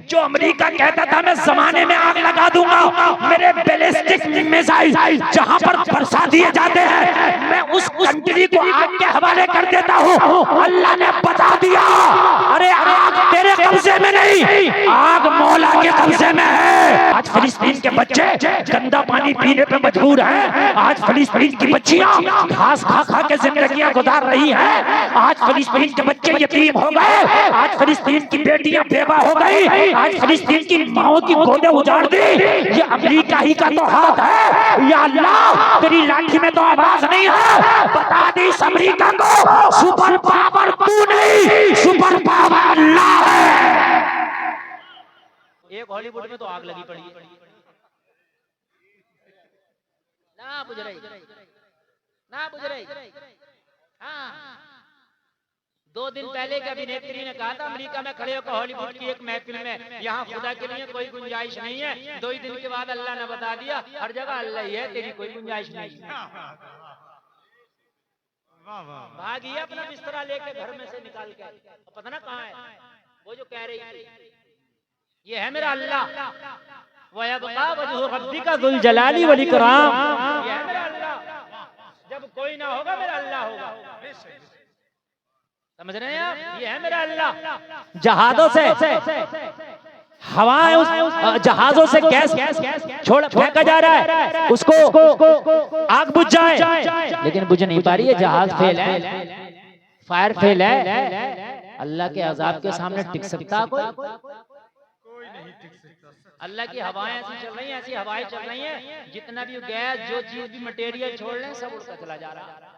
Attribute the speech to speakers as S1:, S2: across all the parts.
S1: जो अमेरिका कहता था मैं जमाने में आग लगा दूंगा, मेरे बैलिस्टिक मिसाइल जहां पर बरसा दिए जाते हैं मैं उस कंट्री को आग के हवाले कर देता हूं। अल्लाह ने बता दिया, अरे आग तेरे कब्जे में नहीं, आग मौला के कब्जे में है। आज फिलिस्तीन के बच्चे गंदा पानी पीने पे मजबूर हैं। आज फिलिस्तीन की बच्चियां घास खा खा के जिंदगियां गुजार रही हैं। आज फिलिस्तीन के बच्चे यतीम हो गए। आज फिलिस्तीन की बेटियां बेवा हो गई। आज फिलिस्तीन की माओ की गोदें उजाड़ दी। ये अमेरिका ही का तो हाथ है। या अल्लाह तेरी लाठी में तो आवाज नहीं है, बता दी इस अमेरिका को सुपर पावर तू नहीं, सुपर पावर अल्लाह है।
S2: एक हॉलीवुड में तो आग लगी पड़ी है ना, बुझ रही ना, बुझ रही। हाँ, 2 दिन पहले की अभिनेत्री ने कहा था अमेरिका में खड़े होकर हॉलीवुड की एक महफिल में, यहाँ खुदा के लिए कोई गुंजाइश नहीं है। 2 ही दिन के बाद अल्लाह ने बता दिया हर जगह अल्लाह ही है, तेरी कोई गुंजाइश नहीं है। भागी अपना बिस्तरा लेके घर में से निकाल के, पता ना कहाँ है वो जो कह रही थी ये है मेरा अल्लाह, वयबका वजहु रब्बिका ज़ुल जलाली वल इकराम। ये है मेरा अल्लाह, जब कोई ना होगा मेरा अल्लाह होगा। समझ रहे हैं आप? ये है मेरा अल्लाह। जहाजों से हवाएं, उस जहाजों से गैस छोड़ फेंका जा रहा है, उसको आग बुझ जाए, लेकिन बुझ नहीं पा रही है। जहाज फेल है, फायर फेल है। अल्लाह के अजाब के सामने टिक सकता कोई नहीं टिक सकता। अल्लाह की हवाएं ऐसी चल रही हैं, ऐसी हवाएं चल रही हैं, जितना भी गैस जो चीज भी मटेरियल छोड़ लें सब उड़ता चला जा रहा है।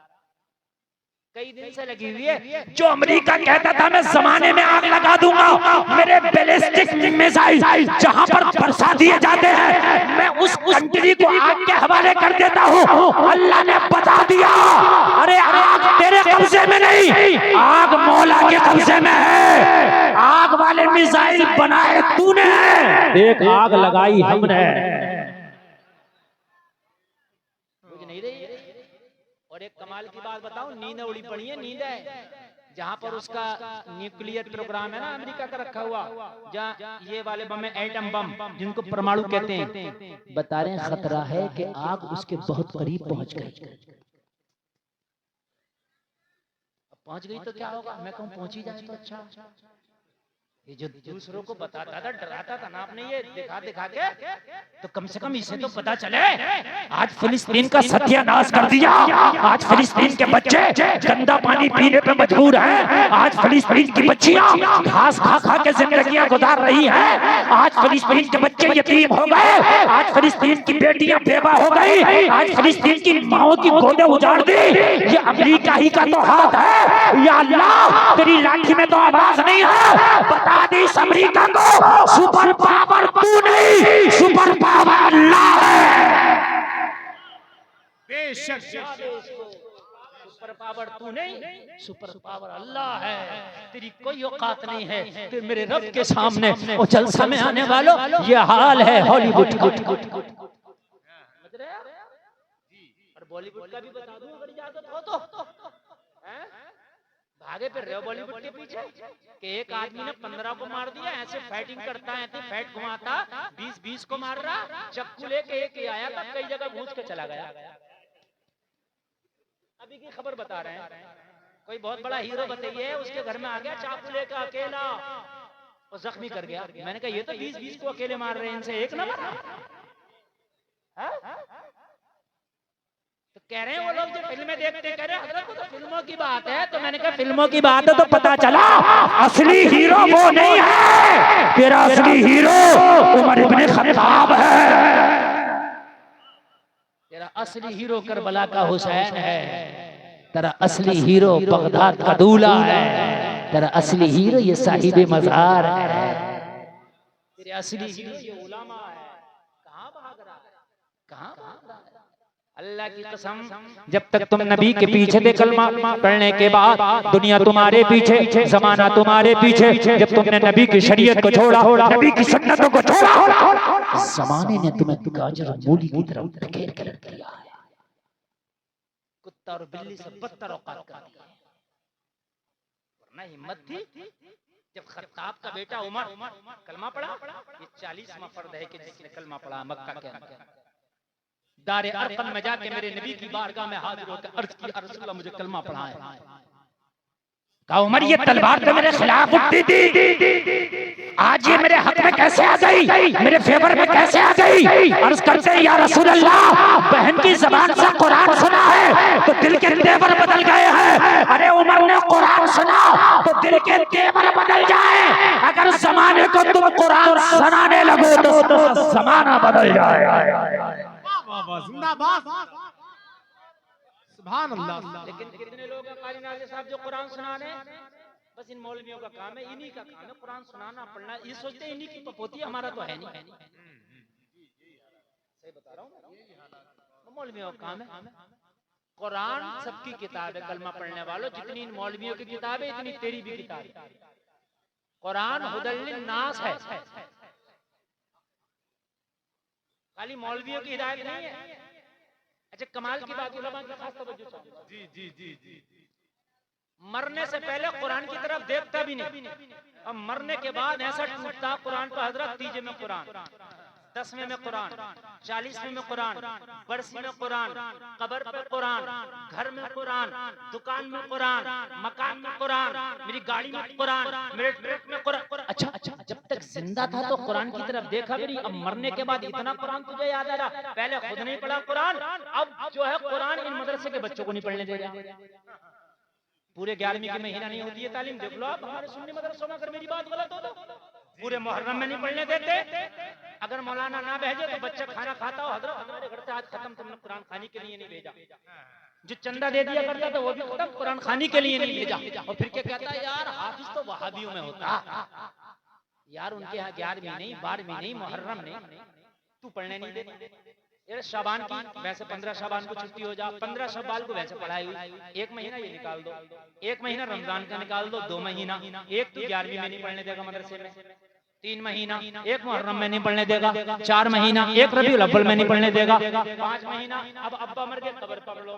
S2: कई दिन से लगी हुई है।
S1: जो अमेरिका कहता था मैं जमाने में आग लगा दूंगा, मेरे बैलिस्टिक मिसाइल जहां पर बरसा दिए जाते हैं मैं उस कंट्री को आग के हवाले कर देता हूं। अल्लाह ने बता दिया, अरे आग तेरे कब्जे में नहीं, आग मौला के कब्जे में है। आग वाले मिसाइल बनाए तूने, एक आग लगाई हमने।
S2: और एक कमाल की बात बताऊं, नींद उड़ी पड़ी है, नींद है जहां पर उसका न्यूक्लियर प्रोग्राम है ना अमेरिका का रखा हुआ, जहां ये वाले बम है, एटम बम जिनको परमाणु कहते हैं, बता रहे हैं खतरा है कि आग उसके बहुत करीब पहुंच गई। पहुंच गई तो क्या होगा? मैं कहूं पहुंच ही जाए तो अच्छा। ये जो दूसरों को बताता था, डराता था ना आपने, ये दिखा दिखा के, तो कम से कम इसे तो पता चले।
S1: आज फिलिस्तीन का सत्यानाश कर दिया। आज फिलिस्तीन के बच्चे गंदा पानी पीने पे मजबूर हैं। आज फिलिस्तीन की बच्चियां घास खा खा के जिंदगियां गुजार रही हैं। आज फिलिस्तीन के बच्चे यतीम हो गए। आज फिलिस्तीन की बेटियां बेवा हो गई। आज फिलिस्तीन की माओ की गोदें उजाड़ दी। ये अमेरिका ही का तो हाथ है। या अल्लाह तेरी लाठी में तो आवाज नहीं है, बता दी इस अमेरिका को सुपर पावर तू नहीं, सुपर पावर अल्लाह है।
S2: बेशक सुपर पावर तू नहीं, सुपर पावर अल्लाह है। तेरी कोई औकात नहीं है तेरे मेरे रब के सामने। और जलसा में आने वालों ये हाल है हॉलीवुड का। और बॉलीवुड का भी बता दूं अगर इजाजत हो तो। भागे फिर रहे हो बॉलीवुड के पीछे कि एक आदमी ने 15 को मार दिया, ऐसे फाइटिंग करता है, ऐसे फैट घुमाता, 20 को मार रहा, चक्कू लेके एक ही आया था, कई जगह घूस के चला गया। अभी की खबर बता रहे हैं, कोई बहुत बड़ा हीरो बताइए, उसके घर में आ गया चाकू लेकर अकेला और जख्मी कर गया। मैंने कहा ये तो 20 को अकेले मार रहे हैं, इनसे एक ना मारा। तो कह रहे हैं वो लोग जो फिल्में देखते, कह रहे हैं हजरत वो तो फिल्मों की बात है। तो मैंने कहा फिल्मों की बात है तो पता चला
S1: असली हीरो वो नहीं है, तेरा असली हीरो उमर इब्ने खत्ताब है।
S2: तेरा असली हीरो करबला का हुसैन है, तेरा असली हीरो बगदाद का दूल्हा है, तेरा असली हीरो ये साहिबे मज़ार है, तेरे असली हीरो ये उलमा है। कहां भाग रहा है, कहां भाग रहा है? अल्लाह की कसम, जब तक तुम नबी के पीछे थे कलमा पढ़ने के बाद, दुनिया तुम्हारे पीछे, जमाना तुम्हारे पीछे। जब तुमने नबी की शरीयत को छोड़ा, नबी की सुन्नतों को छोड़ा, जमाने ने तुम्हें गाजर मूली की तरफ धकेल कर दिया है। कुत्ता और बिल्ली से बदतर औकात कर दी है। वरना हिम्मत थी जब खत्ताब का बेटा उमर कलमा पढ़ा, 40वां फर्द है कि जिसने कलमा पढ़ा मक्का के अंदर। दारे अरकम में जाके मेरे नबी की बारगाह में हाजिर होकर अर्ज की, या रसूल अल्लाह मुझे कलमा पढ़ा है।
S1: कहा उमर ये तलवार तो मेरे खिलाफ उठती थी, आज ये मेरे हक में कैसे आ गई, मेरे फेवर में कैसे आ गई। अर्ज करते हैं या रसूल अल्लाह बहन की जबान से कुरान सुना है तो दिल के तेवर बदल गए हैं। अरे उमर ने कुरान सुना तो दिल के तेवर बदल जाए, अगर जमाने को तुम कुरान सुनाने लगो तो जमाना बदल जाए।
S3: सुभान अल्लाह।
S2: लेकिन कितने लोग हैं कारी नाज़िर साहब जो कुरान सुनाने, बस इन मौलवियों का काम है, इन्हीं का काम है कुरान सुनाना पढ़ना। ये सोचते हैं इन्हीं की पपोती, हमारा तो है नहीं। सही बता रहा हूँ, मौलवियों का काम है। कुरान सबकी किताब है, कलमा पढ़ने वालों, जितनी इन मौलवियों की किताब है इतनी तेरी भी किताब है। कुरान हुदल लिन्नास है, खाली मौलवियों की हिदायत नहीं है। अच्छा कमाल की बात, उलमा की खास तवज्जो चाहिए।
S3: जी जी जी जी।
S2: मरने से पहले कुरान की तरफ देखता भी नहीं, अब मरने के बाद ऐसा टूटता कुरान पर हजरत, तीजे में कुरान, 10वें में कुरान, 40वें में कुरान, बरसी में कुरान, कब्र पे कुरान, घर में कुरान, दुकान में कुरान, मकान में कुरान, मेरी गाड़ी में कुरान, मेरे ट्रक में कुरान। अच्छा जब तक जिंदा था तो कुरान की तरफ देखा भी नहीं, अब मरने के बाद इतना कुरान तुझे याद आ रहा। पहले खुद नहीं पढ़ा कुरान, अब जो है कुरान इन मदरसे के बच्चों को नहीं पढ़ने दे रहा। पूरे 11वीं की महीना नहीं होती है तालीम, देख लो आप हमारे सुन्नी मदरसों में, अगर मेरी बात गलत हो तो पूरे मुहर्रम में नहीं पढ़ने देते। अगर मौलाना ना भेजे तो बच्चा खाना खाता हो, हजरत हमारे घर से आज खत्म, तुमने कुरान खाने के लिए नहीं भेजा। जो चंदा दे दिया करता था वो भी खत्म, कुरान खाने के लिए नहीं भेजा। और फिर क्या कहता है, यार हाफिज तो वहाबियों में होता है, यार उनके यहाँ 11वीं नहीं, 12वीं नहीं, मुहर्रम नहीं, तू पढ़ने नहीं देता। यार शाबान की वैसे 15 शाबान को छुट्टी हो जा, 15 शव्वाल को वैसे पढ़ाई हुई, एक महीना ये निकाल दो, एक महीना रमजान का निकाल दो, 2 महीना, एक तो 11वीं में नहीं पढ़ने देगा मदरसे में, 3 महीना एक मुहर्रम में नहीं पढ़ने देगा, 4 महीना एक रबीउल अव्वल में नहीं पढ़ने देगा, 5 महीना अब अब्बा मर गए कब्र पढ़ लो,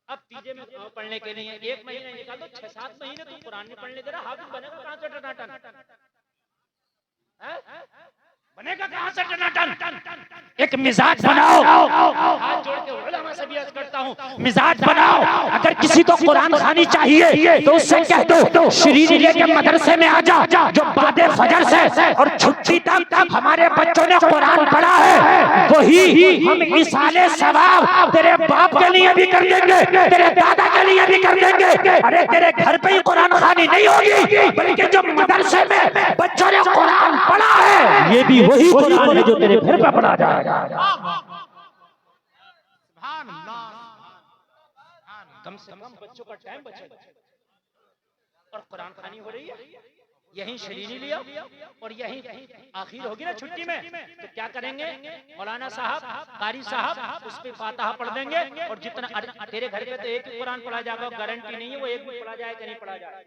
S2: अब तीजे में पढ़ने के लिए 1 महीना निकाल दो, 6-7 महीने तो कुरान नहीं पढ़ने दे रहा, हाफिज बनेगा कहां से टनाटन, बनेगा कहां से टनाटन।
S1: एक मिजाज बनाओ,
S2: हाथ जोड़ के उलमा से भी अर्ज करता हूं,
S1: मिजाज बनाओ। अगर किसी को कुरान खानी चाहिए तो उससे कह दो श्रीनी लेके मदरसे में आ जा, जो बादे फजर से और छुट्टी तक हमारे बच्चों ने कुरान पढ़ा है, वही हम इसाले सवाब तेरे बाप के लिए भी कर देंगे, तेरे दादा के लिए भी कर देंगे। अरे तेरे घर पे ही कुरान खानी नहीं होगी, बल्कि जो मदरसे में बच्चों ने कुरान पढ़ा है ये भी वही कुरान है जो तेरे घर पे पढ़ा जाएगा।
S2: कम से कम बच्चों का टाइम बचेगा। और कुरान खानी हो रही है, यहीं शरीनी लिया और यहीं आखिर होगी ना छुट्टी में, तो क्या करेंगे मौलाना साहब, कारी साहब उस पे फातिहा पढ़ देंगे, और जितना तेरे घर पे तो एक ही कुरान पढ़ा जाएगा, गारंटी नहीं है वो एक भी पढ़ा जाए कि नहीं पढ़ा जाए,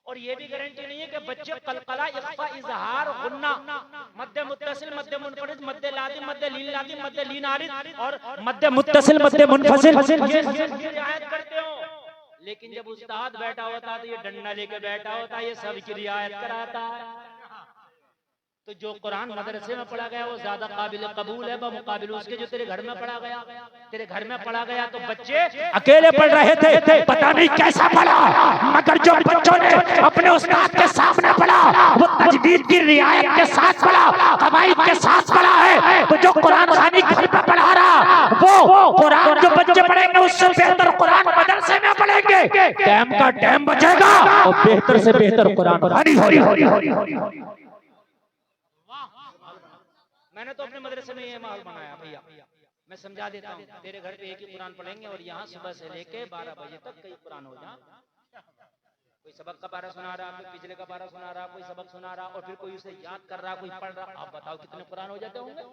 S2: और ये भी गारंटी नहीं है कि बच्चे कलकला, इख्फा, इजहार, गुन्ना, मद्दे मुत्तसिल, मद्दे मुनफरिद, मद्दे लादिम, मद्दे लीन लादिम, मद्दे लीन आरिद और मद्दे मुत्तसिल, मद्दे मुनफसिल रियायत करते हो। लेकिन जब उस्ताद बैठा होता है तो ये डंडा लेके बैठा होता है, ये सब की रियायत कराता है। तो जो कुरान मदरसे में पढ़ा गया वो ज्यादा काबिल कबूल है बमुकाबिल उसके जो तेरे घर में पढ़ा गया। तेरे घर में पढ़ा गया तो बच्चे
S1: अकेले पढ़ रहे थे, पता नहीं कैसा पढ़ा, मगर जो बच्चों ने अपने उस्ताद के सामने पढ़ा वो तजवीद की रियायत के साथ पढ़ा, कवायद के साथ पढ़ा है। तो जो कुरान खानी घर पे पढ़ा रहा वो कुरान जो बच्चे पढ़ेंगे उससे बेहतर कुरान मदरसे में पढ़ेंगे, टाइम का टाइम बचेगा और बेहतर से बेहतर कुरान खानी हो।
S2: मैंने तो अपने मदरसे में ये माहौल बनाया भैया, मैं समझा देता हूँ। तेरे घर पे एक ही कुरान पढ़ेंगे और यहाँ सुबह से लेके 12 बजे तक कई कुरान हो जाए। कोई सबक का पारा सुना रहा, कोई पिछले का पारा सुना रहा, कोई सबक सुना रहा और फिर कोई उसे याद कर रहा, कोई पढ़ रहा। आप बताओ कितने कुरान हो जाते होंगे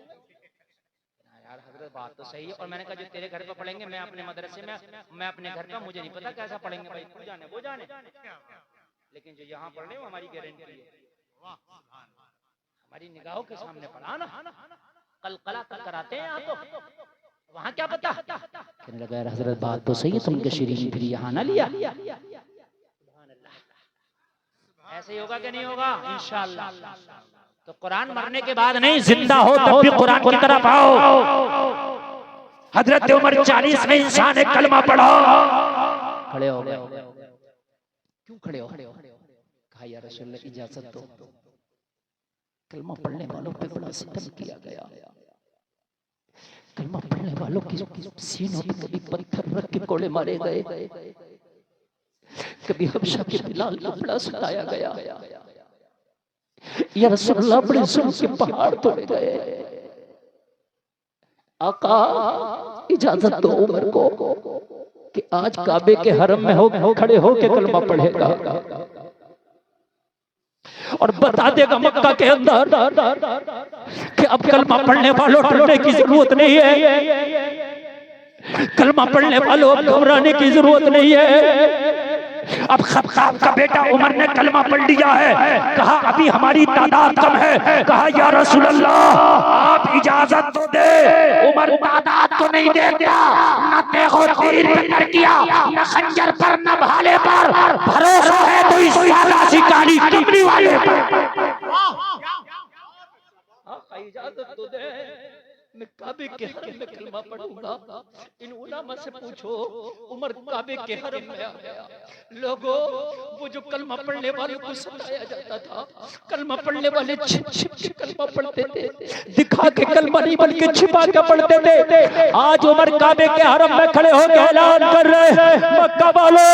S2: यार। हजरत बात तो सही है। और मैंने कहा जो तेरे घर पे पढ़ेंगे मैं अपने मदरसे में, मैं अपने घर पे मुझे नहीं पता कैसा पढ़ेंगे भाई, तू जाने वो जाने, लेकिन जो यहाँ पढ़ने वो हमारी गारंटी है, हमारी निगाहों के सामने पढ़ा ना, कलकला तक कराते हैं यहाँ तो वहाँ क्या पता। कहने लगा यार हजरत बात तो सही है, तुमके शरीर फिर यहाँ ना लिया। ऐसे ही होगा कि नहीं होगा? इंशाअल्लाह। तो कुरान मरने के बाद नहीं, जिंदा हो तब भी कुरान की तरफ आओ।
S1: हजरत उमर 40 में इंसान ने कलमा पढ़ा।
S2: खड़े हो गए। क्यों खड़े हो? कहा या रसूलल्लाह इजाजत दो, कलमा पढ़ने वालों पे बड़ा सितम किया गया। कलमा पढ़ने वालों की सीनों पे कभी पत्थर रख के कोड़े मारे गए, कभी हबशा के बिलाल को बड़ा सताया गया। या रसूलल्लाह बड़े जुल्म के पहाड़ तोड़े गए। आका इजाजत दो उमर को कि आज काबे के हरम में हो खड़े हो के कलमा पढ़ेगा और बता देगा मक्का के अंदर कि अब कलमा पढ़ने वालों डरने की जरूरत नहीं है, कलमा पढ़ने वालों अब घबराने की जरूरत नहीं है।
S1: अब खब्बाब का बेटा उमर ने कलमा पढ़ लिया है। कहा अभी हमारी तादाद कम है। कहा या रसूल अल्लाह आप इजाजत तो दे। उमर तादाद तो नहीं देता, न देखो तीर पे कर किया, न खंजर पर, न भाले पर, भरोसा है तो इस सादा सी काली कमरी वाले पर।
S2: इजाजत तो दे, मैं काबे के हरम में कलमा पढ़ूंगा। इन उलमा से पूछो उमर काबे के हरम में आ गया। लोगों वो जो कलमा पढ़ने वाले को सताया जाता था, कलमा पढ़ने वाले छिप छिप के कलमा पढ़ते थे, दिखा के कलमा नहीं बल्कि छिपा के पढ़ते थे। आज उमर काबे के हरम में खड़े होकर ऐलान कर रहे मक्का वालों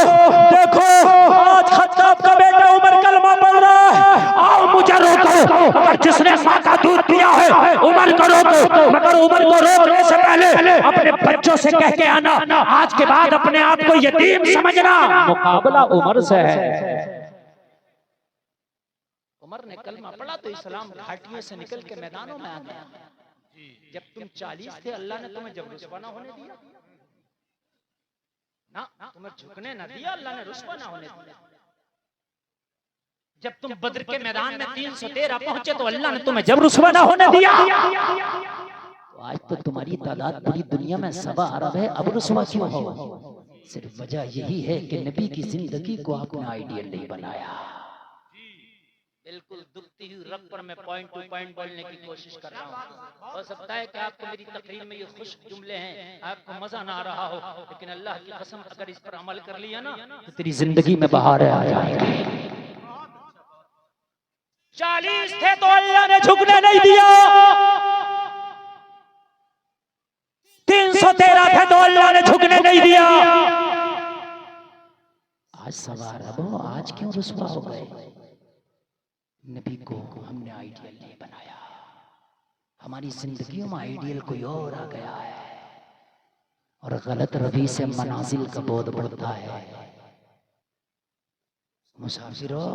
S2: देखो आज खत्ताब का बेटा उमर कलमा पढ़ रहा है,
S1: आओ मुझे रोको। अगर जिसने माँ का दूध पिया है उमर को रोको, मगर उमर को रोकने से पहले अपने बच्चों से कह के आना आज के बाद अपने आप को यतीम समझना।
S2: मुकाबला उमर से है। उमर ने कलमा पढ़ा तो इस्लाम घाटियों से निकल के मैदानों में आ गया। जब तुम 40 थे अल्लाह ने तुम्हें जब रुस्वा ना होने दिया ना, तुम्हें झुकने ना दिया, अल्लाह ने रुस्वा ना होने दिया। जब तुम बद्र के मैदान में 313 पहुंचे तो अल्लाह ने तुम्हें जब रुस्वा ना होने दिया। तो आज तो तुम्हारी तादाद पूरी दुनिया में 1.25 अरब है, अब रुस्वा क्यों हो? सिर्फ वजह यही है कि नबी की जिंदगी को आपने आइडियल नहीं बनाया। बिल्कुल दुखती हुई रग पर मैं पॉइंट टू पॉइंट बोलने की कोशिश कर रहा हूँ। हो सकता है कि आपको मेरी तकरीर में ये खुश जुमले हैं, आपको मजा ना आ रहा हो, लेकिन अल्लाह की कसम अगर इस पर अमल कर लिया ना तो तेरी जिंदगी में बहार आ जाएगी। 40 थे तो अल्लाह ने झुकने नहीं दिया, 313 थे तो अल्लाह ने झुकने नहीं दिया। आज सवार अब आज क्यों रुस्वा हो गए? नबी को हमने आइडियल नहीं बनाया, हमारी जिंदगियों में आइडियल कोई और आ गया है और गलत रवि से मनाजिल का बोध बढ़ता है। मुसाफिरों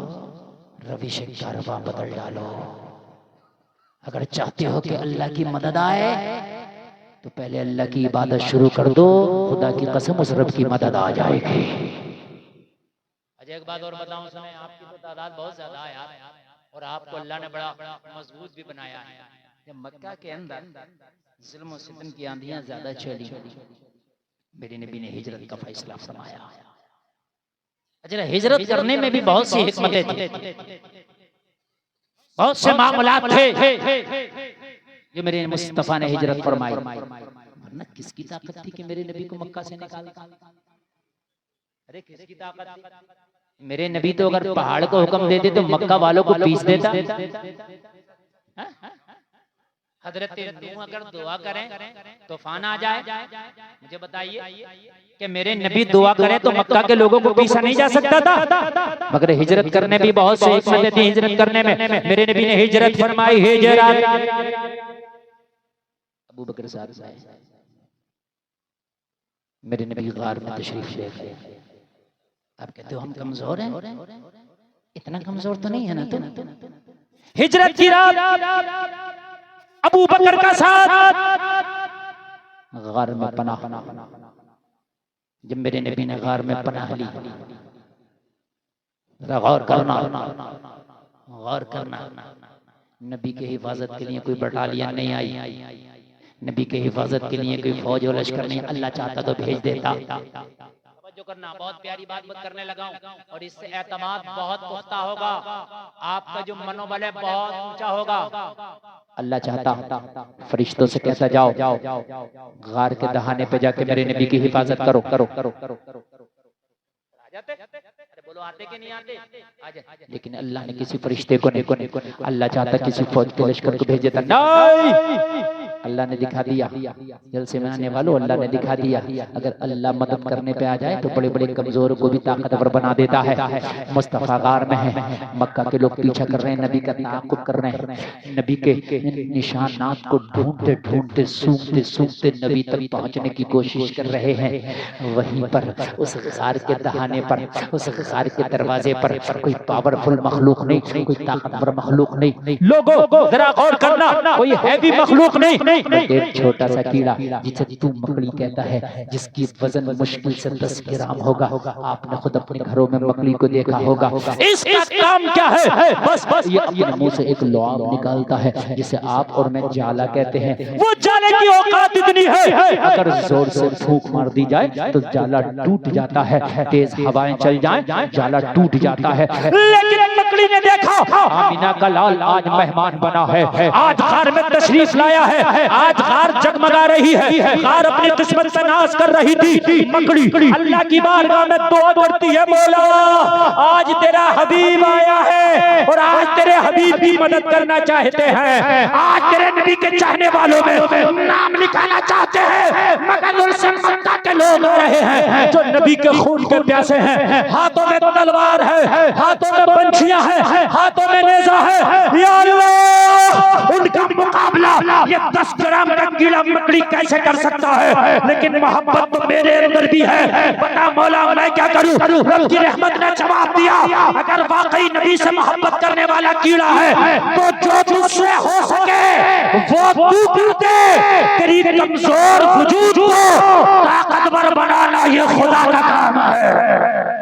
S2: रवि से कारवां बदल डालो। अगर चाहते हो कि अल्लाह की मदद आए तो पहले अल्लाह की इबादत शुरू कर दो, खुदा की कसम उस रब की मदद आ जाएगी। अच्छा एक बात और बताऊं, सुने आपकी तो तादाद बहुत ज्यादा है यार, और आपको अल्लाह ने बड़ा मजबूत भी बनाया है। जब मक्का के अंदर जुल्म और सितम की आंधियां ज्यादा चली, मेरे नबी ने हिजरत का फैसला फरमाया। अच्छा हिजरत करने में भी बहुत सी हिकमतें थी, बहुत से मामलात थे जो मेरे मुस्तफा ने हिजरत फरमाई। वरना किसकी ताकत थी कि मेरे नबी को मक्का से निकाला? अरे किसकी ताकत थी? मेरे नबी तो अगर पहाड़ को हुक्म देते तो मक्का वालों को पीस देता। हजरत नूह अगर दुआ करें तूफान आ जाए, मुझे बताइए कि मेरे नबी दुआ करें तो मक्का के लोगों को पीसा नहीं जा सकता था? मगर हिजरत करने भी बहुत से हिकमतें थी। हिजरत करने में मेरे नबी ने हिजरत फरमाई। हिजरत अबू बकर साहब मेरे नबी गार में तशरीफ ले गए। आप कहते हो हम कमजोर हैं, इतना कमजोर तो नहीं है ना तुम। हिजरत की रात अबू बकर का साथ गार में पनाह। जब मेरे नबी ने गार में पनाह ली, गौर करना गौर करना, नबी के हिफाजत के लिए कोई बटालियन नहीं आई, नबी के हिफाजत के लिए कोई फौज और लश्कर नहीं। अल्लाह चाहता तो भेज देता। जो करना, बहुत प्यारी बात करने लगा हूं, और इससे एतमाद बहुत पुख्ता होगा, आपका जो मनोबल है बहुत ऊंचा होगा। अल्लाह चाहता फरिश्तों से कहता जाओ गार के दहाने पे जाके मेरे नबी की हिफाजत करो करो करो करो करो। अरे बोलो आते कि नहीं आते? आजा। लेकिन अल्लाह ने किसी फरिश्ते को नहीं, अल्लाह चाहता किसी फौज के लश्कर को भेज देता, नहीं अल्लाह ने दिखा दिया। जलसे में आने वालों, अल्लाह ने दिखा दिया, अगर अल्लाह मदद करने पे आ जाए तो बड़े बड़े कमजोर को भी ताकतवर बना देता है। मुस्तफा गार में है, मक्का के लोग पीछा कर रहे हैं, नबी का ताक़ुब कर रहे हैं, नबी के निशानात को ढूंढते ढूंढते सूंघते सूंघते नबी तक पहुंचने की कोशिश कर रहे हैं। वहीं पर उस गार के दहाने पर, उस गार के दरवाजे पर कोई पावरफुल मखलूक नहीं, कोई ताकतवर मखलूक नहीं, लोगों जरा गौर करना, कोई हैवी मखलूक नहीं, एक छोटा सा कीड़ा जिसे तू मकड़ी कहता है, जिसकी वजन मुश्किल से 10 ग्राम होगा। आपने खुद अपने घरों में मकड़ी को देखा होगा। इसका काम क्या है? बस ये अपने मुंह से एक लुआब निकालता है, जिसे आप और मैं जाला कहते हैं। वो जाले की औकात इतनी है, अगर जोर से फूंक मार दी जाए तो जाला टूट जाता है, तेज हवाएं चल जाएं जाला टूट जाता है। लेकिन मकड़ी ने देखा आमिना का लाल आज मेहमान बना है, आज घर में तशरीफ लाया है, आज गार जगमगा रही है, गार अपनी किस्मत से नाश कर रही थी। मकड़ी अल्लाह की बारगाह में दुआ करती है, मौला आज तेरा हबीब आया है और आज तेरे हबीब की मदद करना चाहते हैं, आज तेरे नबी के चाहने वालों में नाम लिखाना चाहते हैं, मगर उनसे मक्का के लोग आ रहे हैं जो नबी के खून के प्यासे हैं, हाथों में तलवार है, हाथों में पंछियां हैं, हाथों में नेज़ा है। या अल्लाह उनका मुकाबला ये 10 ग्राम का कीड़ा मकड़ी कैसे कर सकता है? लेकिन मोहब्बत तो मेरे अंदर भी है, बता मौला मैं क्या करूं? रब की रहमत ने जवाब दिया, अगर वाकई नबी से मोहब्बत करने वाला कीड़ा है तो जो तुझसे हो सके वो तू कर दे। तेरी कमजोर वजूद को ताकतवर बनाना ये खुदा का काम है।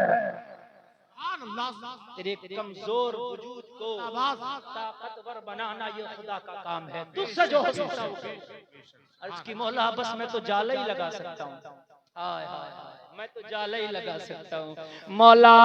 S2: तेरे कमजोर वजूद को ताकतवर बनाना ये खुदा का काम है। तुझसे जो हो सकता है अर्ज की मौला बस मैं तो जाला ही लगा सकता हूँ, हाय हाय मैं तो जाला ही लगा सकता हूँ। मौला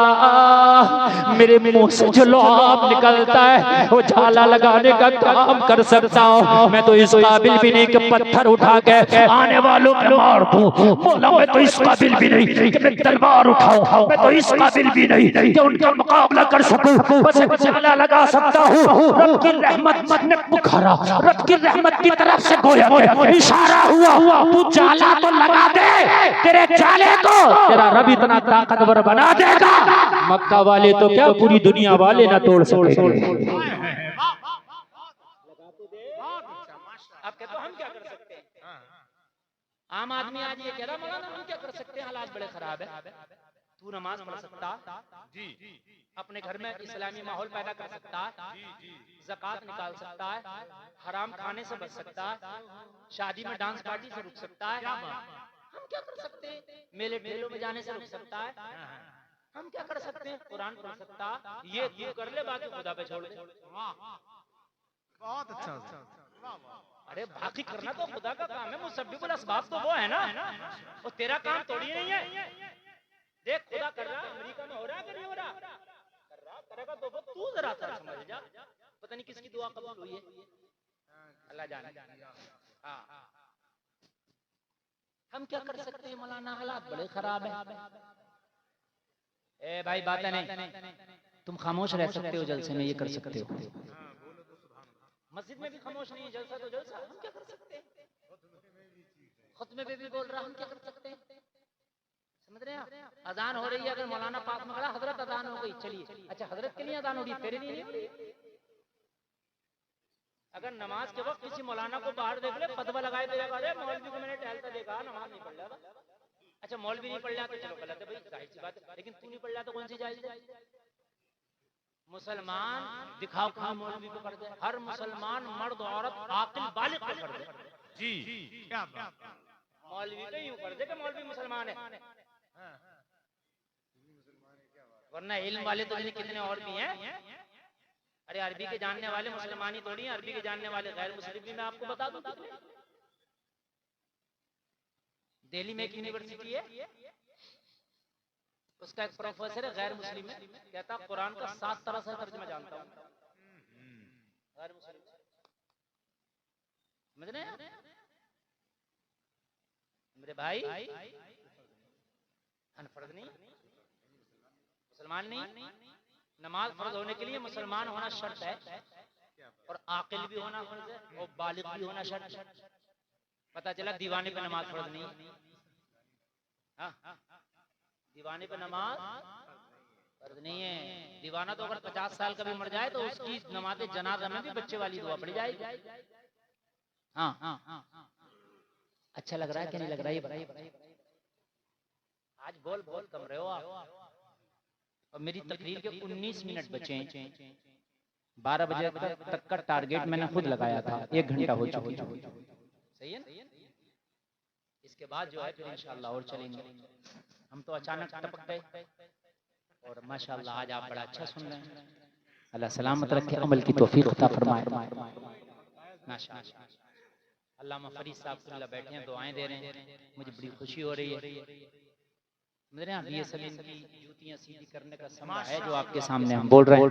S2: मेरे मुंह से जो लुआब निकलता है वो जाला लगाने का काम कर सकता हूँ। मैं तो इस काबिल भी नहीं कि पत्थर उठा के आने वालों को मार दूं। मौला मैं तो इस काबिल भी नहीं कि मैं तलवार उठाऊं, मैं तो इस काबिल भी नहीं कि उनका मुकाबला कर सकूं। बस एक जाला लगा सकता हूँ। रब की रहमत ने पुकारा, रब की रहमत की तरफ से गोया इशारा हुआ, तू जाला तो लगा दे, तेरे जाले को तेरा रब इतना ताकतवर बना देगा मक्का वाले तो क्या पूरी दुनिया वाले ना तोड़ सकेंगे। अब कहते हम क्या कर सकते हैं? आम आदमी आज ये कह रहा मौलाना हम क्या कर सकते हैं, हालात बड़े खराब है। तू नमाज पढ़ सकता जी, अपने घर में इस्लामी माहौल पैदा कर सकता है, ज़कात निकाल सकता है, हराम खाने से बच सकता है, शादी में डांस पार्टी से रुक सकता है। हम क्या कर सकते हैं? मेले ठेलों में जाने से रुक सकता है। हम क्या कर सकते हैं? कुरान पढ़ सकता, ये तू कर ले, बाकी खुदा पे छोड़ दे।
S3: बहुत अच्छा।
S2: अरे बाकी करना तो खुदा का काम है, मुसब्बिबुल असबाब तो वो है ना, और तेरा काम थोड़ी नहीं है। देख खुदा कर रहा, अमेरिका में हो रहा कि नहीं हो रहा? कर रहा, करेगा तो तू जरा समझ जा। पता नहीं किसकी दुआ कबूल हुई है, अल्लाह जाने। हाँ हम क्या कर सकते हैं मौलाना, हालात बड़े खराब है। ए भाई बातें नहीं, तुम खामोश रह सकते हो, जलसे में ये कर सकते हो। मस्जिद में भी खामोश नहीं है, जलसा तो जलसा। हम क्या कर सकते हैं? खुतबे पे भी बोल रहा, हम क्या कर सकते हैं? समझ रहे हैं? अजान हो रही है, अगर मौलाना पास में खड़ा, हजरत अजान हो गई, चलिए अच्छा हजरत के लिए अजान हो रही, तेरे लिए नहीं। अगर नमाज के वक्त किसी मौलाना को बाहर देख ले, फतवा लगाए देगा, अरे मौलवी को मैंने टहलता देखा, नमाज नहीं पढ़ रहा। अच्छा मौलवी नहीं पढ़ रहा तो चलो गलत है भाई, जाहिर सी बात है, लेकिन तू नहीं पढ़ रहा तो कौन सी जायज है? मुसलमान दिखाओ कहाँ मौलवी को कर दे, हर मुसलमान मर्द औरत आकिल बालिग को कर दे
S3: जी, क्या बात।
S2: मौलवी को यूं कर दे कि मौलवी मुसलमान है, वरना इल्म वाले तो कितने और भी हैं। अरे अरबी के जानने वाले मुसलमानी थोड़ी हैं, अरबी के जानने वाले गैर मुस्लिम भी मैं आपको बता दूं। दिल्ली में एक यूनिवर्सिटी है, उसका एक प्रोफेसर है गैर मुस्लिम है, कहता कुरान का 7 तरह से तर्जुमा जानता हूँ। गैर मुस्लिम समझ रहे हैं मेरे भाई? अनफर्द नहीं, मुसलमान नहीं। नमाज फर्ज होने के लिए मुसलमान होना शर्त है, और आकिल भी होना फर्ज है, और बालिग भी होना शर्त है। पता चला दीवाने पे नमाज फर्ज नहीं। हाँ, दीवाने पे नमाज फर्ज नहीं है। दीवाना तो अगर 50 साल का भी मर जाए तो उसकी नमाज जनाजा में भी बच्चे वाली दुआ पड़ी जाएगी। हाँ, अच्छा लग रहा है कि नहीं लग रहा है? बताइए। आज बोल कम रहे हो आप। और मेरी तकरीर के 19 मिनट बचे हैं। 12 बजे तक का टारगेट मैंने खुद लगाया था, 1 घंटा हो चुकी है। सही है ना? इसके बाद जो है फिर इंशाअल्लाह और चलेंगे। हम तो अचानक टपक गए, और माशाअल्लाह आज आप बड़ा अच्छा सुन रहे हैं। अल्लाह सलामत रखे, अमल की तौफीक अता फरमाए। माशाअल्लाह। अल्लामा फरीद साहब कुल्ला बैठे हैं, दुआएं दे रहे हैं, मुझे बड़ी खुशी हो रही है। समझ रहे हैं? ये सलीम की जूतियां सीधी करने का समय है जो आपके सामने हम बोल रहे हैं।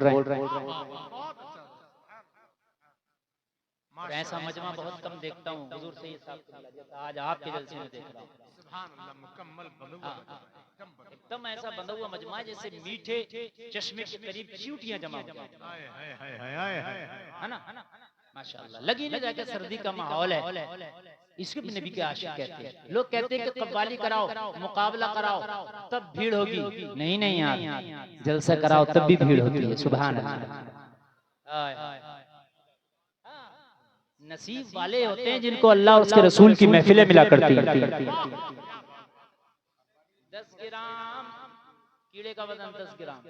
S2: और ऐसा मजमा बहुत कम देखता हूँ हुजूर से ये साहब जैसा आज आपके जलसे में देख रहा हूँ।
S3: सुभान अल्लाह, मुकम्मल बंदा
S2: एकदम ऐसा बंधा हुआ मजमा जैसे मीठे चश्मे के करीब चींटियां जमा हो जाए। है ना? माशाअल्लाह। लगी नहीं जाके सर्दी का माहौल है, इसको भी नबी के आशिक कहते हैं। लोग कहते हैं कि कव्वाली कराओ, मुकाबला कराओ, तब भीड़ होगी। नहीं यार, जलसा कराओ तब भी भीड़ होती है। सुभान अल्लाह। नसीब वाले होते हैं जिनको अल्लाह और उसके रसूल की महफिलें मिला करती हैं। 10 ग्राम कीड़े का वजन 10 ग्राम,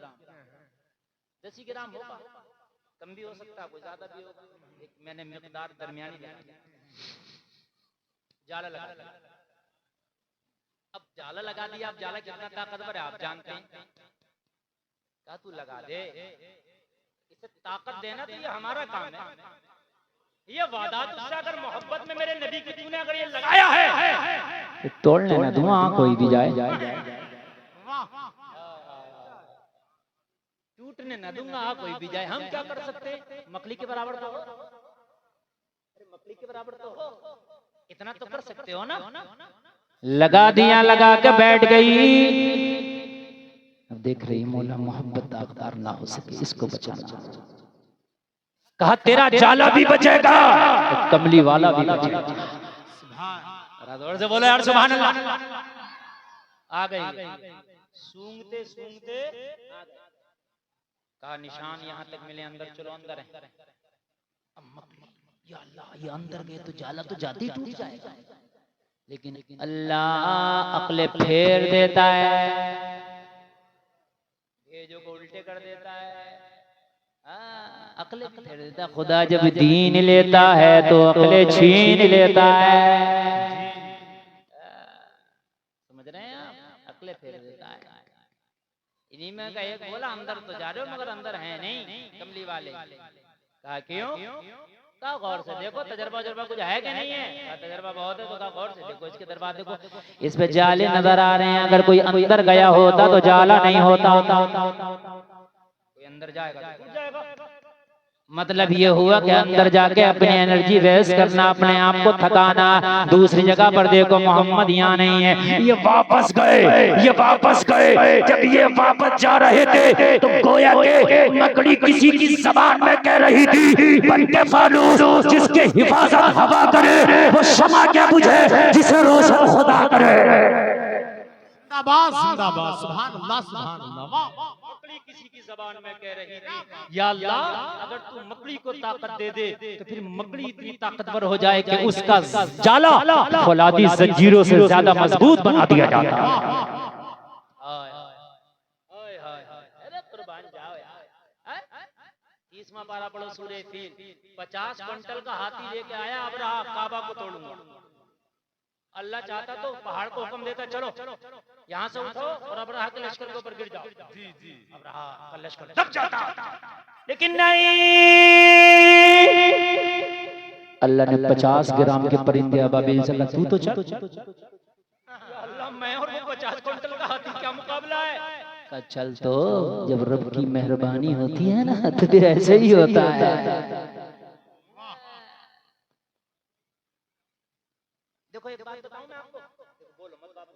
S2: 10 ही ग्राम होगा, कम भी हो सकता है, कोई ज्यादा भी होगा। एक मैंने मिकदार दरमियानी लगाई। जाला लगा दिया। अब जाला लगा दिया, अब जाला कितना ताकतवर है आप जानते हैं। क्या तू लगा दे, इसे ताकत देना तो ये हमारा काम है। ये वादा तुझसे अगर मोहब्बत में मेरे नबी की तूने अगर ये लगाया है तो तोड़ लेना, धुआं कोई भी जाए टूटने न दूंगा, कोई भी जाए। हम क्या कर सकते हैं? मकली के बराबर तो हो, मकली के बराबर तो हो, इतना तो कर सकते हो ना। लगा दिया, लगा के बैठ गई। अब देख रही मौला मोहब्बत दागदार ना हो सके, इसको बचाना। कहा तेरा जाला भी बचेगा, कमली वाला भी बचेगा। जोर से बोलो यार सुभान अल्लाह। आ गई, सूंघते सूंघते कहा निशान यहाँ तक मिले, अंदर चलो, अंदर है। या अल्लाह, ये अंदर गए तो जाला तो जाते ही टूट जाएगा, लेकिन अल्लाह अक्ले फेर देता है, भेजो को उल्टे कर देता है। अक्ले फेर देता है। खुदा जब दीन लेता है तो अक्ले छीन लेता है। समझ रहे हैं आप? अक्ले फेर देता है। इन्हीं में का एक बोला अंदर तो जा रहे हो मगर अंदर है नहीं, कमली वाले। कहा क्यों? कहा गौर से देखो, तजर्बा कुछ है कि नहीं है? तजर्बा बहुत है। तो कहा गौर से देखो, इसके दरबार देखो, इस पे जाले नजर आ रहे हैं। अगर कोई अंदर गया होता तो जाला नहीं होता। कोई अंदर जाएगा तो टूट जाएगा। मतलब ये हुआ कि अंदर जाके अपनी एनर्जी वेस्ट करना, अपने आप को थकाना। दूसरी जगह पर देखो मोहम्मद यहाँ नहीं है,
S1: ये वापस गए। जब ये वापस जा रहे थे तो गोया के मकड़ी किसी की जबान में कह रही थी, बनके फानूस जिसके हिफाजत हवा करे वो शमा क्या बुझे जिसे रोशन खुदा करे।
S3: जिंदाबाद जिंदाबाद, सुभान अल्लाह सुभान अल्लाह।
S2: मकड़ी किसी की जबान में कह रही थी, या अल्लाह अगर तू मकड़ी को ताकत दे दे तो फिर मकड़ी इतनी ताकतवर हो जाए कि उसका जाला फौलादी जंजीरों से ज्यादा मजबूत बना दिया जाता है। अरे कुर्बान जाओ यार। 30वां पारा पढ़ो सूरह फील। 50 क्विंटल का हाथी लेके आया अब्राहा, काबा को तोड़ूंगा। अल्लाह चाहता तो पहाड़ को हुक्म देता, चलो यहाँ से उठो और अब्राहा के लश्कर के ऊपर गिर जाओ। अब्राहा का लश्कर दब जाता, लेकिन नहीं, अल्लाह ने 50 ग्राम के परिंदे अबाबिल से कहा तू तो चल। अल्लाह मैं और वो 50 क्विंटल का हाथी क्या मुकाबला है? पता चल तो जब रब की मेहरबानी होती है ना तो फिर ऐसे ही होता है।
S1: देखो एक बात बताऊं मैं आपको, बोलो मत बाबू।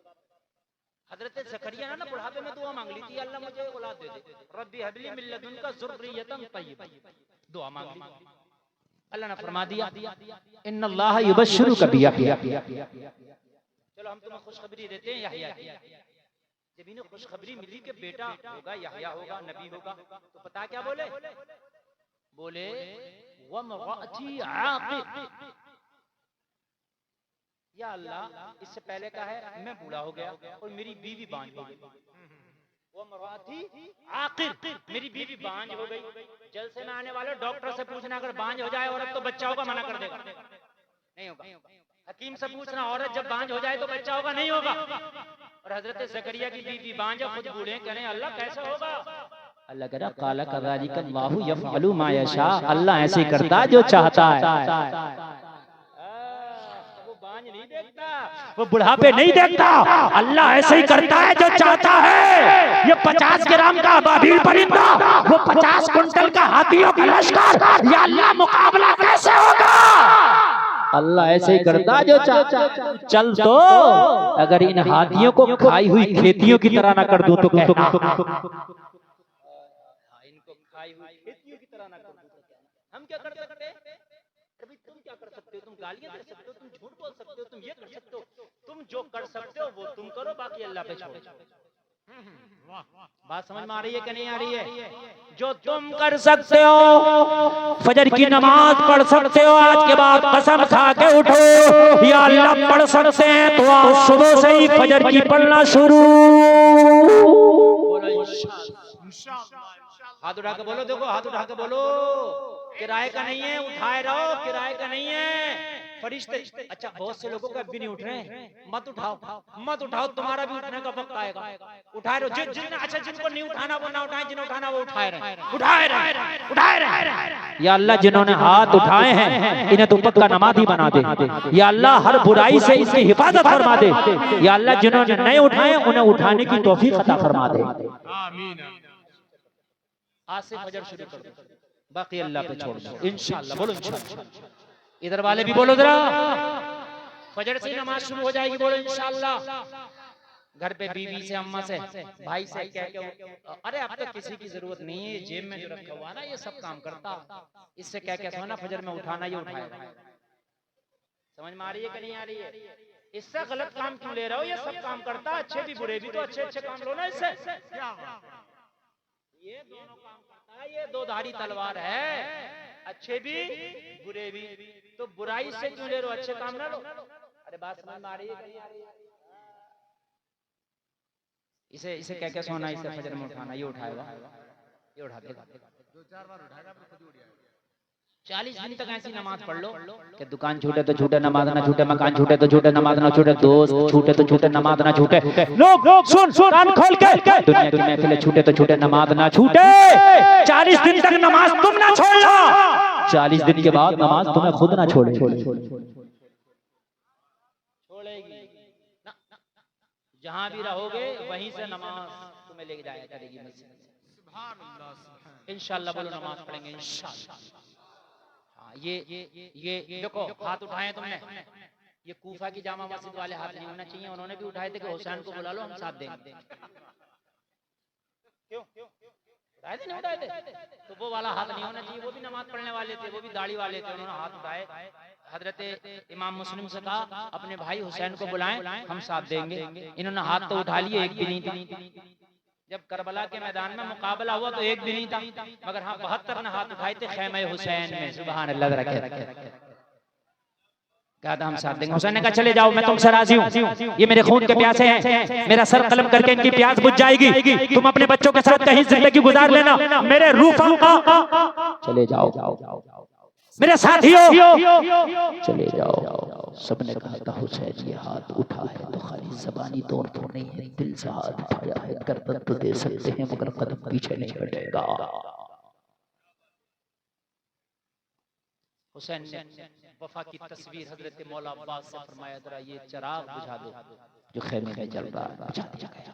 S1: हजरत ज़करिया ना बुढ़ापे में दुआ मांग ली थी, अल्लाह मुझे औलाद दे दे, रब्बी हबली मिन लदुनका ज़ुर्रियतन तय्यिबा, दुआ मांग ली। अल्लाह ने फरमा दिया इन्नल्लाह युबश्शिरुका बियहया, चलो हम तुम्हें खुशखबरी देते हैं यहया की। जब इन्हें खुशखबरी मिली कि बेटा होगा, यहया होगा, नबी होगा, तो पता क्या बोले? बोले वमराअती आक़िर, या अल्लाह इससे पहले का है मैं बूढ़ा हो गया और मेरी बीवी बांझ हो गई। वमराअती आक़िर, मेरी बीवी बांझ हो गई। जलसे में आने वाले डॉक्टर से पूछना, अगर बांझ हो जाए औरत तो बच्चा होगा, मना कर देगा, नहीं होगा। हकीम से पूछना, औरत जब बांझ हो जाए तो बच्चा होगा, नहीं होगा। और हजरत ज़करिया की बीवी बांझ, खुद बूढ़े, करें अल्लाह कैसे होगा?
S2: अल्लाह कह रहा काला कज़ालिका अल्लाहु यफ़अलु मा यशा, अल्लाह ऐसे करता जो चाहता है।
S1: वो बांझ नहीं देखता, वो बुढ़ापे नहीं देखता, अल्लाह ऐसे ही करता है जो चाहता है। ये 50 ग्राम का अबाबील परिंदा, वो 50 कुंटल का हाथियों का लश्कर, या अल्लाह मुकाबला कैसे होगा?
S2: अल्लाह ऐसे ही करता जो चाहता है। चल तो अगर इन हाथियों को खाई हुई खेतियों की तरह ना कर दूं तो कहना,
S1: इनको खाई हुई खेतियों की तरह ना कर दूं तो कहना। हम क्या कर सकते हैं? अभी तुम क्या कर सकते हो? तुम गालियां दे सकते हो, तुम झूठ बोल सकते हो, तुम ये कर सकते हो। तुम जो कर सकते हो वो तुम करो, बाकी अल्लाह पे छोड़ो। बात समझ में आ रही है कि नहीं आ रही है? जो तुम कर सकते हो, फजर की नमाज पढ़ सकते हो, आज के बाद कसम खा के उठो या अल्लाह पढ़ सकते हैं तो आज सुबह से ही फजर की पढ़ना शुरू। हाथ उठा के बोलो, देखो हाथ उठा के बोलो, किराए का नहीं है, उठाए रहो, किराए का नहीं है। फरिश्ते, अच्छा बहुत से लोगों का भी नहीं उठ रहे हैं, मत उठाओ, मत उठाओ, तुम्हारा भी उठने का वक्त आएगा। उठाए रहो, अच्छा जिनको नहीं उठाना वो ना उठाए, जिन्हें उठाना वो उठाए रहे, उठाए रहे, उठाए रहे।
S2: या अल्लाह जिन्होंने हाथ उठाए हैं इन्हें तो पक्का नमाज़ी बना दे। या अल्लाह हर बुराई से इनकी हिफाजत फरमा दे। या अल्लाह जिन्होंने नहीं उठाए उन्हें उठाने की तौफीक अता फरमा दे।
S1: आज से फजर शुरू कर दो, बाकी अल्लाह पे छोड़ दो इंशाअल्लाह। बोलो इंशाअल्लाह। इधर वाले भी बोलो जरा, फजर से नमाज शुरू हो जाएगी, बोलो इंशाअल्लाह। घर पे बीवी से, अम्मा से, भाई से क्या क्या, अरे अब तो किसी की जरूरत नहीं है, जेब में जो रखा हुआ ना ये सब काम करता, इससे क्या क्या सोना फजर में उठाना ये उठाएगा। समझ में आ रही है कि नहीं आ रही है? इससे गलत काम क्यों ले रहे हो? ये सब काम करता, अच्छे भी बुरे भी, तो अच्छे अच्छे काम लो ना इससे। ये दोनों काम करता है, ये दो धारी तलवार है, अच्छे भी बुरे भी, तो बुराई से क्यों ले रहे हो? अच्छे काम ना लो। अरे बात समझ में आ रही है? इसे इसे क्या क्या सोना, इसे फजर में उठाना, ये उठाएगा, ये उठा देगा,
S3: 2-4 बार उठाएगा फिर खुद ही उठ जाएगा।
S1: 40 दिन तक ऐसी नमाज पढ़ लो
S2: कि दुकान छूटे तो छूटे, नमाज ना छूटे, मकान छूटे तो छूटे, नमाज ना छूटे, दोस्त छूटे तो छूटे, नमाज ना छूटे। लोग सुन सुन कान खोल के, दुनिया की महफिलें छूटे तो छूटे, नमाज ना छूटे।
S1: 40 दिन तक नमाज तुम ना छोड़ना,
S2: 40 दिन के बाद नमाज तुम्हें खुद ना छोड़े।
S1: छोड़ेगी ना, जहां भी रहोगे वहीं से नमाज तुम्हें लेके जाया करेगी मस्जिद में।
S3: सुभान अल्लाह, सुभान
S1: इंशाअल्लाह बोलो, नमाज पढ़ेंगे इंशाअल्लाह। ये देखो हाथ उठाए तुमने, ये कूफा की जामा मस्जिद वाले हाथ नहीं होना चाहिए, उन्होंने भी उठाए थे कि हुसैन को बुला लो हम साथ देंगे। क्यों उठाए थे? नहीं उठाए थे तो वो वाला हाथ नहीं होना चाहिए। वो भी नमाज पढ़ने वाले थे, वो भी दाढ़ी वाले थे, उन्होंने हाथ उठाए। हजरत इमाम मुस्लिम से कहा अपने भाई हुसैन को बुलाएं हम साथ देंगे। इन्होंने हाथ तो उठा लिए, एक भी नहीं था। जब करबला के मैदान में मुकाबला हुआ तो एक दिन ही था, मगर हाँ 72 ने हाथ उठाए थे खैमे हुसैन में। सुभान अल्लाह, रखे कहा था हम साथ देंगे। हुसैन ने कहा चले जाओ, मैं तुमसे राजी हूँ, ये मेरे खून के प्यासे हैं, मेरा सर कलम करके इनकी प्यास बुझ जाएगी, तुम अपने बच्चों के साथ कहीं जिंदगी गुजार लेना, मेरे रूफों का
S2: चले जाओ
S1: मेरे साथियों
S2: चले जाओ। सबने कहा था हुसैन ये हाथ उठा है तो खाली ज़बानी तौर पर नहीं है, दिल से हाथ उठाया है, गर्दन तो दे सकते हैं मगर कदम पीछे नहीं हटेगा।
S1: हुसैन ने वफा की तस्वीर हजरत मौला अब्बास से फरमाया जरा ये चिराग बुझा दो जो खैर में जल रहा है, बुझा दिया गया।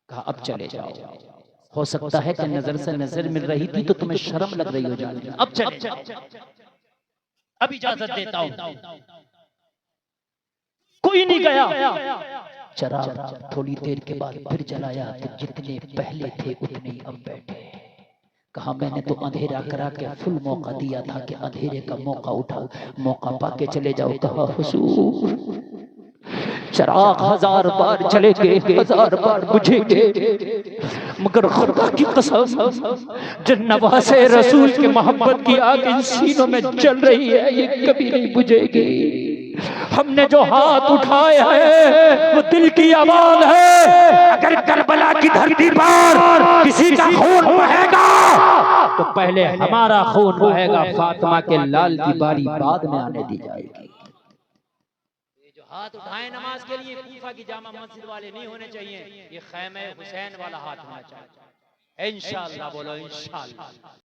S1: कहा अब चले जाओ।
S2: हो सकता है कि नजर से नजर मिल रही थी तो तुम्हें शर्म लग रही हो जाने। अब चले, अब इजाजत देता हूं। कोई नहीं गया, चराग थोड़ी देर के बाद फिर जलाया तो जितने पहले थे उतने ही अब बैठे। कहा मैंने तो अंधेरा करा के फुल मौका दिया था कि अंधेरे का मौका उठाओ, मौका पाके चले जाओ। कहा हुजूर चराग 1000 बार चलेंगे, 1000 बार बुझेंगे, मगर खुदा की कसम जिन नवासे रसूल के मोहब्बत की आग इन सीनों में जल रही है ये कभी नहीं बुझेगी। हमने जो हाथ उठाए हैं वो दिल की आवाज है।
S1: अगर करबला की धरती पर किसी का खून बहेगा
S2: तो पहले हमारा खून बहेगा, फातिमा के लाल की बारी बाद में आने दी जाएगी। ये जो हाथ उठाए नमाज के लिए कूफा की जामा मस्जिद वाले नहीं होने चाहिए, ये खैमे हुसैन वाला हाथ होना चाहिए। इंशाअल्लाह बोलो इंशाअल्लाह।